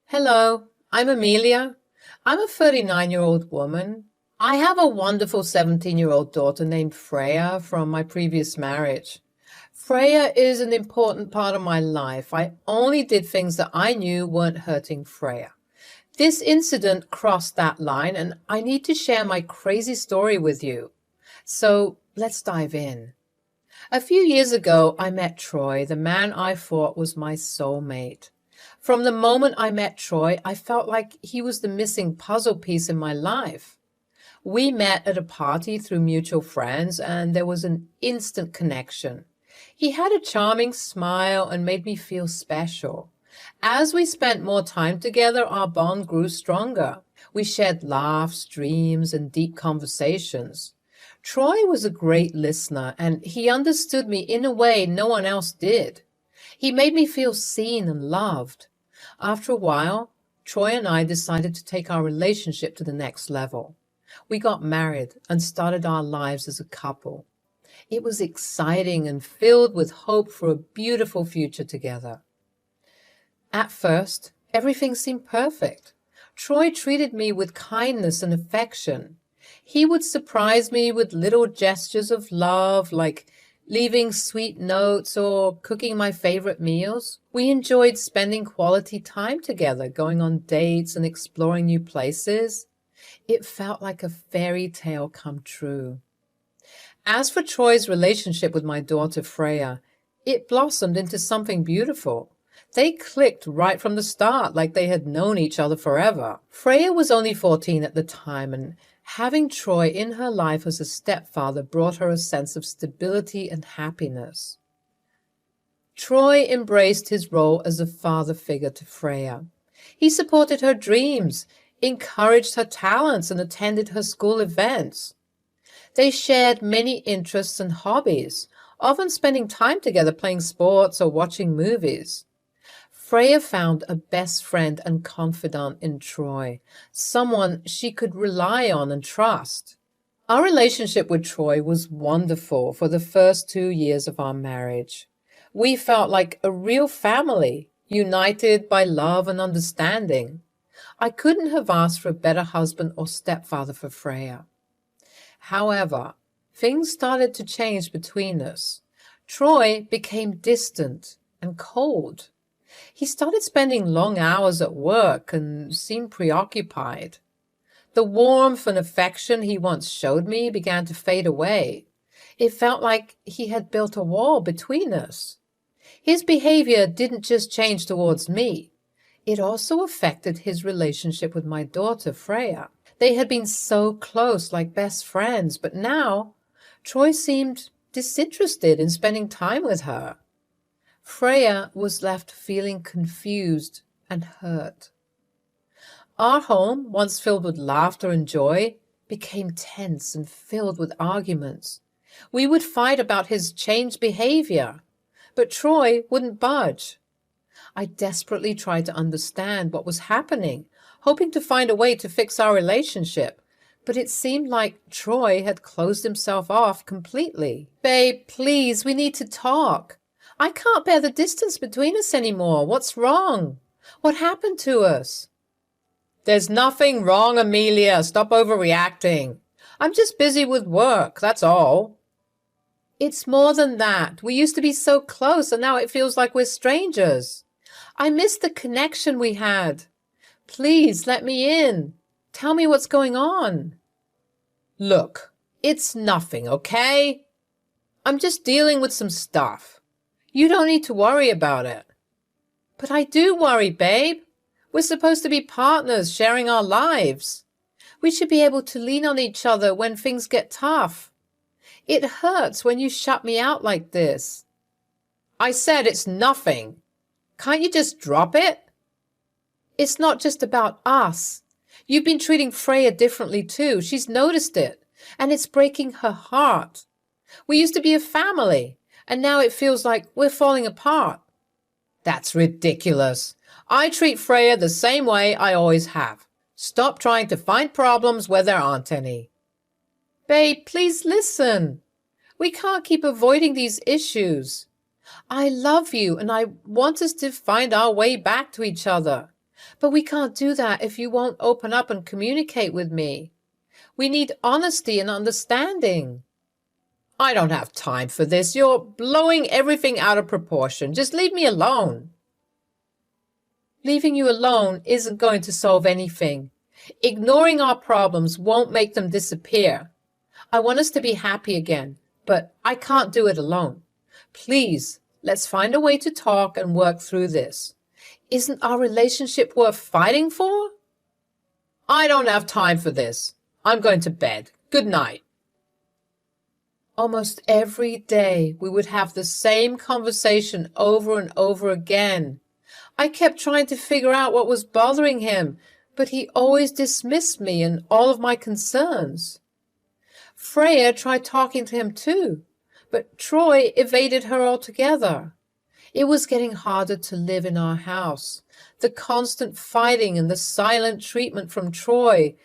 Hello, I'm Amelia. I'm a 39-year-old woman. I have a wonderful 17-year-old daughter named Freya from my previous marriage. Freya is an important part of my life. I only did things that I knew weren't hurting Freya. This incident crossed that line, and I need to share my crazy story with you. So let's dive in. A few years ago, I met Troy, the man I thought was my soulmate. From the moment I met Troy, I felt like he was the missing puzzle piece in my life. We met at a party through mutual friends, and there was an instant connection. He had a charming smile and made me feel special. As we spent more time together, our bond grew stronger. We shared laughs, dreams, and deep conversations. Troy was a great listener, and he understood me in a way no one else did. He made me feel seen and loved. After a while, Troy and I decided to take our relationship to the next level. We got married and started our lives as a couple. It was exciting and filled with hope for a beautiful future together. At first, everything seemed perfect. Troy treated me with kindness and affection. He would surprise me with little gestures of love, like leaving sweet notes or cooking my favorite meals. We enjoyed spending quality time together, going on dates and exploring new places. It felt like a fairy tale come true. As for Troy's relationship with my daughter Freya, it blossomed into something beautiful. They clicked right from the start, like they had known each other forever. Freya was only 14 at the time, and having Troy in her life as a stepfather brought her a sense of stability and happiness. Troy embraced his role as a father figure to Freya. He supported her dreams, encouraged her talents, and attended her school events. They shared many interests and hobbies, often spending time together playing sports or watching movies. Freya found a best friend and confidant in Troy, someone she could rely on and trust. Our relationship with Troy was wonderful for the first 2 years of our marriage. We felt like a real family, united by love and understanding. I couldn't have asked for a better husband or stepfather for Freya. However, things started to change between us. Troy became distant and cold. He started spending long hours at work and seemed preoccupied. The warmth and affection he once showed me began to fade away. It felt like he had built a wall between us. His behavior didn't just change towards me. It also affected his relationship with my daughter, Freya. They had been so close, like best friends, but now Troy seemed disinterested in spending time with her. Freya was left feeling confused and hurt. Our home, once filled with laughter and joy, became tense and filled with arguments. We would fight about his changed behavior, but Troy wouldn't budge. I desperately tried to understand what was happening, hoping to find a way to fix our relationship, but it seemed like Troy had closed himself off completely. "Babe, please, we need to talk. I can't bear the distance between us anymore. What's wrong? What happened to us?" "There's nothing wrong, Amelia. Stop overreacting. I'm just busy with work, that's all." "It's more than that. We used to be so close, and now it feels like we're strangers. I miss the connection we had. Please let me in. Tell me what's going on." "Look, it's nothing, okay? I'm just dealing with some stuff. You don't need to worry about it." "But I do worry, babe. We're supposed to be partners, sharing our lives. We should be able to lean on each other when things get tough. It hurts when you shut me out like this." "I said it's nothing. Can't you just drop it?" "It's not just about us. You've been treating Freya differently too. She's noticed it, and it's breaking her heart. We used to be a family, and now it feels like we're falling apart." "That's ridiculous. I treat Freya the same way I always have. Stop trying to find problems where there aren't any." "Babe, please listen. We can't keep avoiding these issues. I love you, and I want us to find our way back to each other. But we can't do that if you won't open up and communicate with me. We need honesty and understanding. I don't have time for this. You're blowing everything out of proportion. Just leave me alone. Leaving you alone isn't going to solve anything. Ignoring our problems won't make them disappear. I want us to be happy again, but I can't do it alone. Please, let's find a way to talk and work through this. Isn't our relationship worth fighting for? I don't have time for this. I'm going to bed. Good night. Almost every day we would have the same conversation over and over again. I kept trying to figure out what was bothering him, but he always dismissed me and all of my concerns. Freya tried talking to him too, but Troy evaded her altogether. It was getting harder to live in our house. The constant fighting and the silent treatment from Troy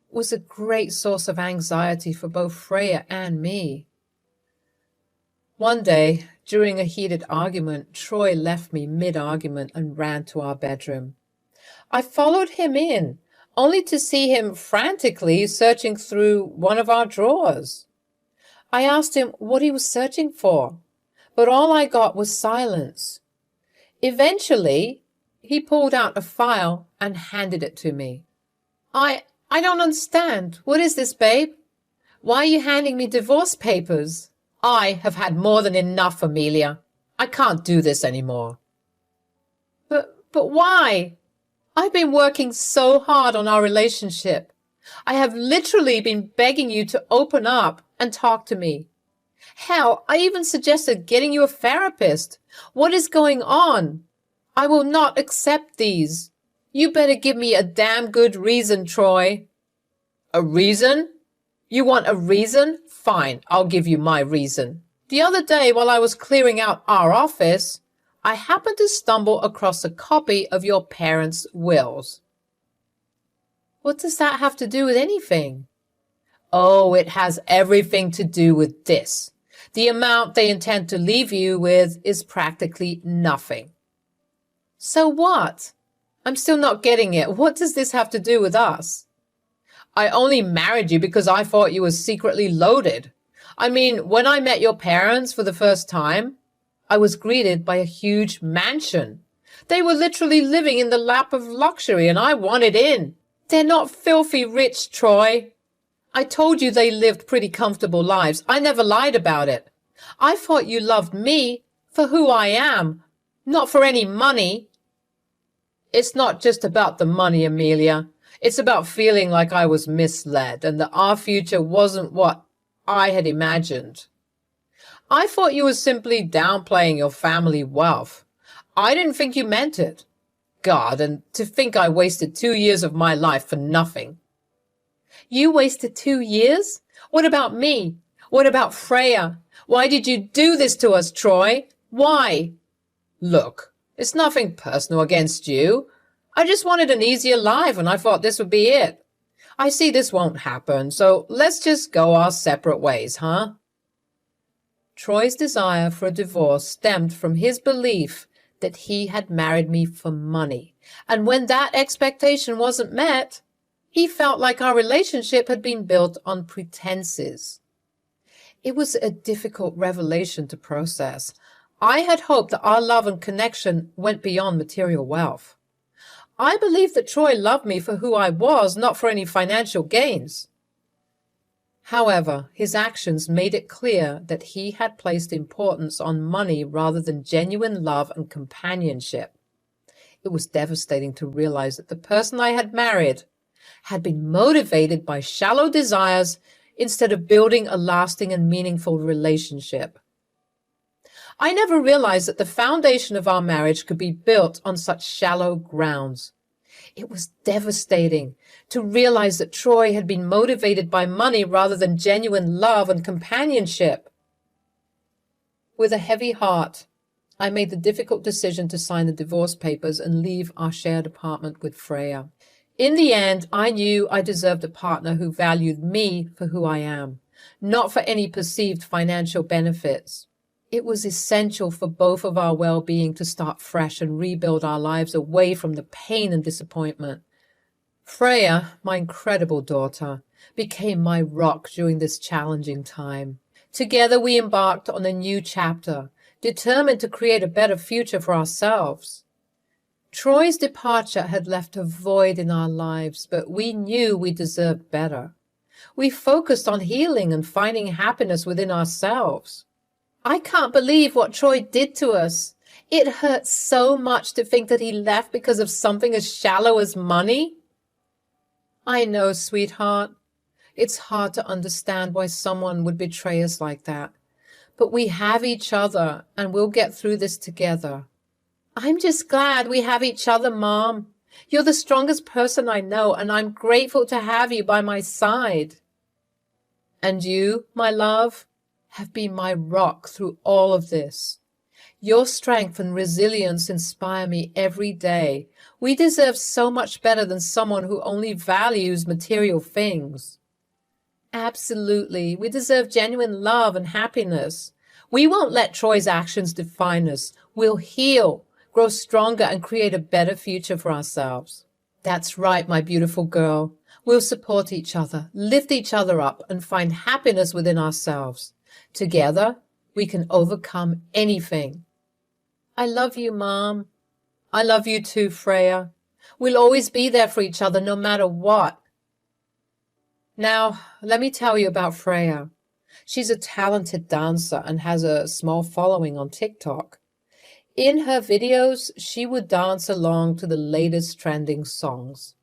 was a great source of anxiety for both Freya and me. One day, during a heated argument, Troy left me mid-argument and ran to our bedroom. I followed him in, only to see him frantically searching through one of our drawers. I asked him what he was searching for, but all I got was silence. Eventually, he pulled out a file and handed it to me. I don't understand. What is this, babe? Why are you handing me divorce papers? I have had more than enough, Amelia. I can't do this anymore. But why? I've been working so hard on our relationship. I have literally been begging you to open up and talk to me. Hell, I even suggested getting you a therapist. What is going on? I will not accept these. You better give me a damn good reason, Troy. A reason? You want a reason? Fine, I'll give you my reason. The other day, while I was clearing out our office, I happened to stumble across a copy of your parents' wills. What does that have to do with anything? Oh, it has everything to do with this. The amount they intend to leave you with is practically nothing. So what? I'm still not getting it. What does this have to do with us? I only married you because I thought you were secretly loaded. I mean, when I met your parents for the first time, I was greeted by a huge mansion. They were literally living in the lap of luxury, and I wanted in. They're not filthy rich, Troy. I told you they lived pretty comfortable lives. I never lied about it. I thought you loved me for who I am, not for any money. It's not just about the money, Amelia. It's about feeling like I was misled and that our future wasn't what I had imagined. I thought you were simply downplaying your family wealth. I didn't think you meant it. God, and to think I wasted 2 years of my life for nothing. You wasted 2 years? What about me? What about Freya? Why did you do this to us, Troy? Why? Look, it's nothing personal against you. I just wanted an easier life, and I thought this would be it. I see this won't happen, so let's just go our separate ways, huh? Troy's desire for a divorce stemmed from his belief that he had married me for money, and when that expectation wasn't met, he felt like our relationship had been built on pretenses. It was a difficult revelation to process. I had hoped that our love and connection went beyond material wealth. I believed that Troy loved me for who I was, not for any financial gains. However, his actions made it clear that he had placed importance on money rather than genuine love and companionship. It was devastating to realize that the person I had married had been motivated by shallow desires instead of building a lasting and meaningful relationship. I never realized that the foundation of our marriage could be built on such shallow grounds. It was devastating to realize that Troy had been motivated by money rather than genuine love and companionship. With a heavy heart, I made the difficult decision to sign the divorce papers and leave our shared apartment with Freya. In the end, I knew I deserved a partner who valued me for who I am, not for any perceived financial benefits. It was essential for both of our well-being to start fresh and rebuild our lives away from the pain and disappointment. Freya, my incredible daughter, became my rock during this challenging time. Together we embarked on a new chapter, determined to create a better future for ourselves. Troy's departure had left a void in our lives, but we knew we deserved better. We focused on healing and finding happiness within ourselves. I can't believe what Troy did to us. It hurts so much to think that he left because of something as shallow as money. I know, sweetheart. It's hard to understand why someone would betray us like that. But we have each other, and we'll get through this together. I'm just glad we have each other, Mom. You're the strongest person I know, and I'm grateful to have you by my side. And you, my love, have been my rock through all of this. Your strength and resilience inspire me every day. We deserve so much better than someone who only values material things. Absolutely. We deserve genuine love and happiness. We won't let Troy's actions define us. We'll heal, grow stronger, and create a better future for ourselves. That's right, my beautiful girl. We'll support each other, lift each other up, and find happiness within ourselves. Together, we can overcome anything. I love you, Mom. I love you too, Freya. We'll always be there for each other no matter what. Now, let me tell you about Freya. She's a talented dancer and has a small following on TikTok. In her videos, she would dance along to the latest trending songs.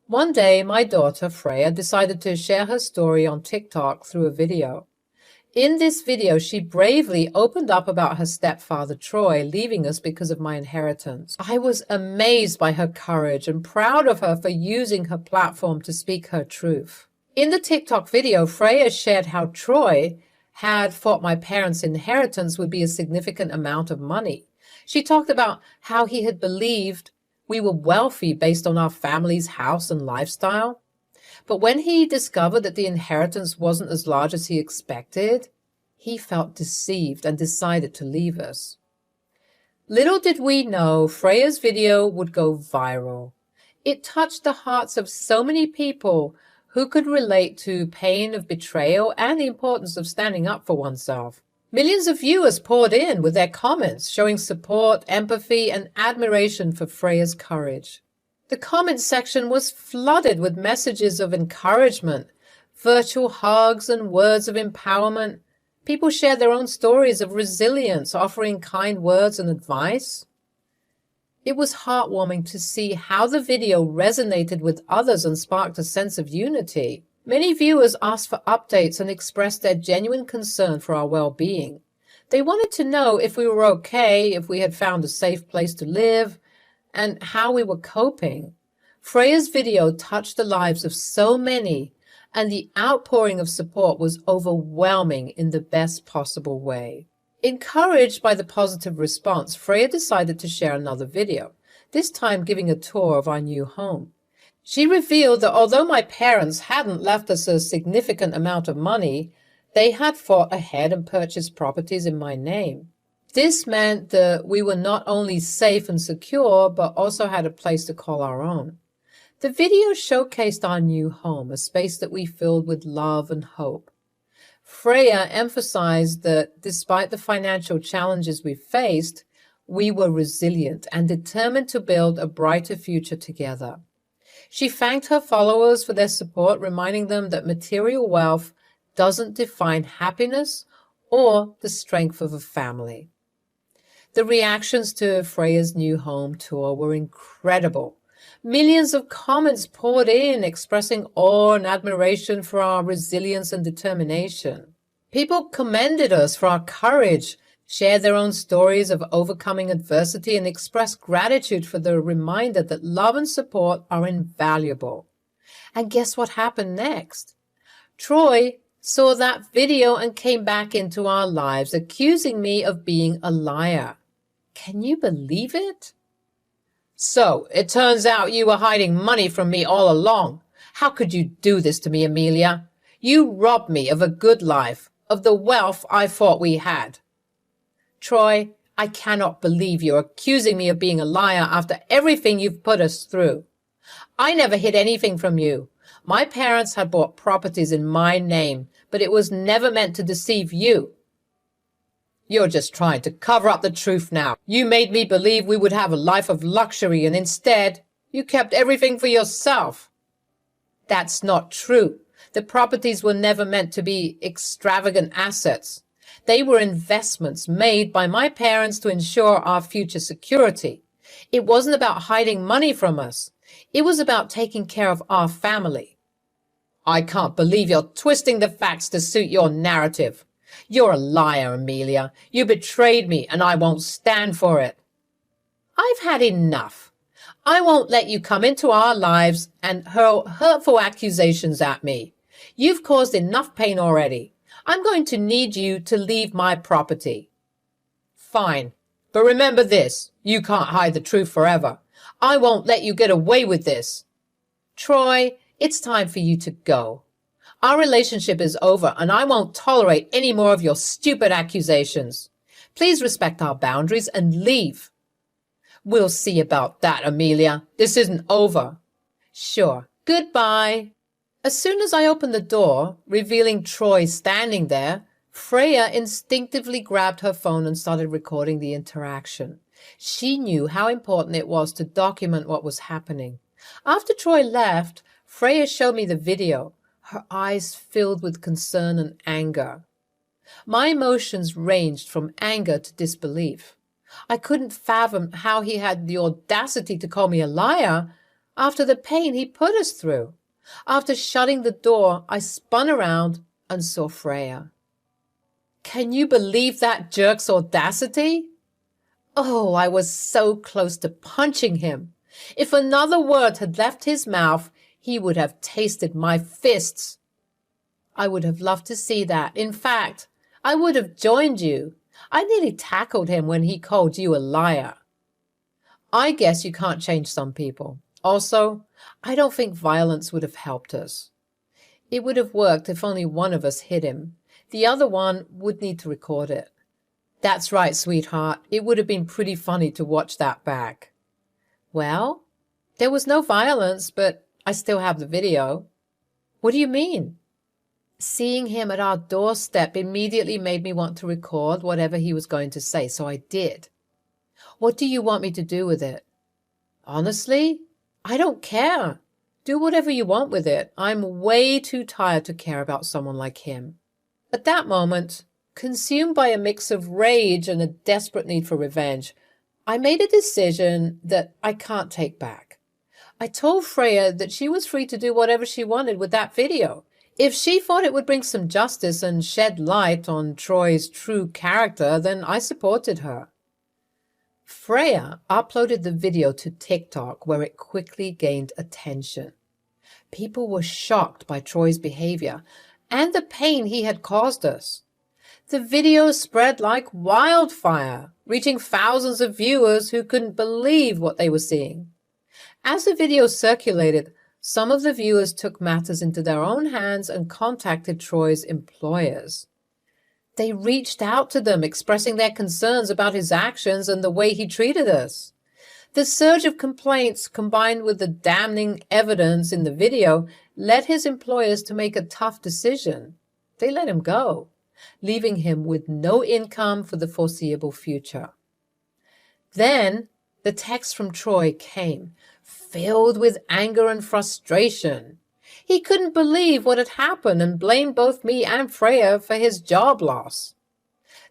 One day, my daughter, Freya, decided to share her story on TikTok through a video. In this video, she bravely opened up about her stepfather, Troy, leaving us because of my inheritance. I was amazed by her courage and proud of her for using her platform to speak her truth. In the TikTok video, Freya shared how Troy had thought my parents' inheritance would be a significant amount of money. She talked about how he had believed we were wealthy based on our family's house and lifestyle. But when he discovered that the inheritance wasn't as large as he expected, he felt deceived and decided to leave us. Little did we know Freya's video would go viral. It touched the hearts of so many people who could relate to pain of betrayal and the importance of standing up for oneself. Millions of viewers poured in with their comments, showing support, empathy, and admiration for Freya's courage. The comment section was flooded with messages of encouragement, virtual hugs, and words of empowerment. People shared their own stories of resilience, offering kind words and advice. It was heartwarming to see how the video resonated with others and sparked a sense of unity. Many viewers asked for updates and expressed their genuine concern for our well-being. They wanted to know if we were okay, if we had found a safe place to live, and how we were coping. Freya's video touched the lives of so many, and the outpouring of support was overwhelming in the best possible way. Encouraged by the positive response, Freya decided to share another video, this time giving a tour of our new home. She revealed that although my parents hadn't left us a significant amount of money, they had fought ahead and purchased properties in my name. This meant that we were not only safe and secure, but also had a place to call our own. The video showcased our new home, a space that we filled with love and hope. Freya emphasized that despite the financial challenges we faced, we were resilient and determined to build a brighter future together. She thanked her followers for their support, reminding them that material wealth doesn't define happiness or the strength of a family. The reactions to Freya's new home tour were incredible. Millions of comments poured in, expressing awe and admiration for our resilience and determination. People commended us for our courage, shared their own stories of overcoming adversity, and expressed gratitude for the reminder that love and support are invaluable. And guess what happened next? Troy saw that video and came back into our lives, accusing me of being a liar. Can you believe it? So, it turns out you were hiding money from me all along. How could you do this to me, Amelia? You robbed me of a good life, of the wealth I thought we had. Troy, I cannot believe you're accusing me of being a liar after everything you've put us through. I never hid anything from you. My parents had bought properties in my name, but it was never meant to deceive you. You're just trying to cover up the truth now. You made me believe we would have a life of luxury, and instead, you kept everything for yourself. That's not true. The properties were never meant to be extravagant assets. They were investments made by my parents to ensure our future security. It wasn't about hiding money from us. It was about taking care of our family. I can't believe you're twisting the facts to suit your narrative. You're a liar, Amelia. You betrayed me, and I won't stand for it. I've had enough. I won't let you come into our lives and hurl hurtful accusations at me. You've caused enough pain already. I'm going to need you to leave my property. Fine. But remember this, you can't hide the truth forever. I won't let you get away with this. Troy, it's time for you to go. Our relationship is over, and I won't tolerate any more of your stupid accusations. Please respect our boundaries and leave. We'll see about that, Amelia. This isn't over. Sure. Goodbye. As soon as I opened the door, revealing Troy standing there, Freya instinctively grabbed her phone and started recording the interaction. She knew how important it was to document what was happening. After Troy left, Freya showed me the video, her eyes filled with concern and anger. My emotions ranged from anger to disbelief. I couldn't fathom how he had the audacity to call me a liar after the pain he put us through. After shutting the door, I spun around and saw Freya. Can you believe that jerk's audacity? Oh, I was so close to punching him. If another word had left his mouth, he would have tasted my fists. I would have loved to see that. In fact, I would have joined you. I nearly tackled him when he called you a liar. I guess you can't change some people. Also, I don't think violence would have helped us. It would have worked if only one of us hit him. The other one would need to record it. That's right, sweetheart. It would have been pretty funny to watch that back. Well, there was no violence, but I still have the video. What do you mean? Seeing him at our doorstep immediately made me want to record whatever he was going to say, so I did. What do you want me to do with it? Honestly, I don't care. Do whatever you want with it. I'm way too tired to care about someone like him. At that moment, consumed by a mix of rage and a desperate need for revenge, I made a decision that I can't take back. I told Freya that she was free to do whatever she wanted with that video. If she thought it would bring some justice and shed light on Troy's true character, then I supported her. Freya uploaded the video to TikTok, where it quickly gained attention. People were shocked by Troy's behavior and the pain he had caused us. The video spread like wildfire, reaching thousands of viewers who couldn't believe what they were seeing. As the video circulated, some of the viewers took matters into their own hands and contacted Troy's employers. They reached out to them, expressing their concerns about his actions and the way he treated us. The surge of complaints, combined with the damning evidence in the video, led his employers to make a tough decision. They let him go, leaving him with no income for the foreseeable future. Then the text from Troy came, filled with anger and frustration. He couldn't believe what had happened and blamed both me and Freya for his job loss.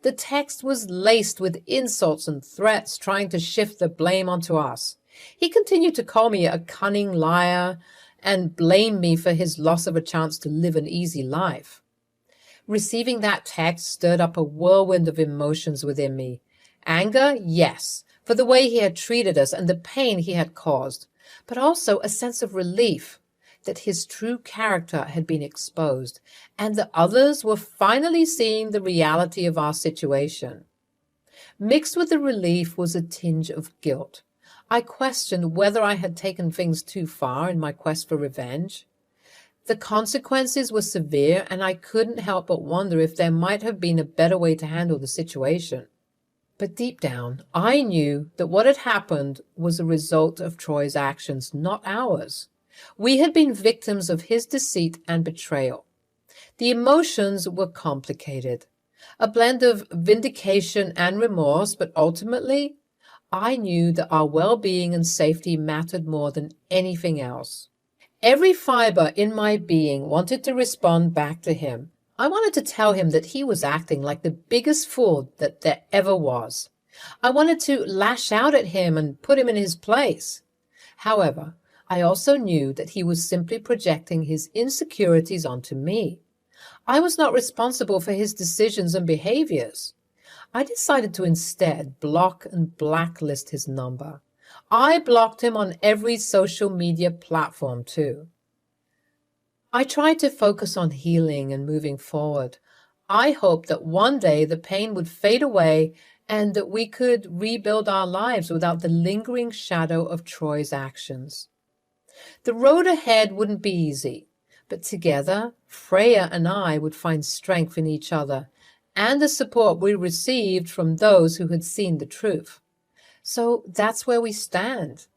The text was laced with insults and threats, trying to shift the blame onto us. He continued to call me a cunning liar and blame me for his loss of a chance to live an easy life. Receiving that text stirred up a whirlwind of emotions within me. Anger, yes, for the way he had treated us and the pain he had caused, but also a sense of relief that his true character had been exposed, and that others were finally seeing the reality of our situation. Mixed with the relief was a tinge of guilt. I questioned whether I had taken things too far in my quest for revenge. The consequences were severe, and I couldn't help but wonder if there might have been a better way to handle the situation. But deep down, I knew that what had happened was a result of Troy's actions, not ours. We had been victims of his deceit and betrayal. The emotions were complicated, a blend of vindication and remorse, but ultimately, I knew that our well-being and safety mattered more than anything else. Every fiber in my being wanted to respond back to him. I wanted to tell him that he was acting like the biggest fool that there ever was. I wanted to lash out at him and put him in his place. However, I also knew that he was simply projecting his insecurities onto me. I was not responsible for his decisions and behaviors. I decided to instead block and blacklist his number. I blocked him on every social media platform too. I tried to focus on healing and moving forward. I hoped that one day the pain would fade away and that we could rebuild our lives without the lingering shadow of Troy's actions. The road ahead wouldn't be easy, but together, Freya and I would find strength in each other and the support we received from those who had seen the truth. So that's where we stand.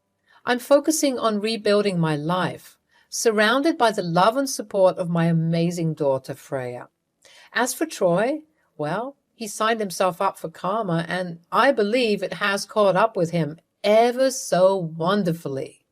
I'm focusing on rebuilding my life, surrounded by the love and support of my amazing daughter, Freya. As for Troy, well, he signed himself up for karma, and I believe it has caught up with him ever so wonderfully.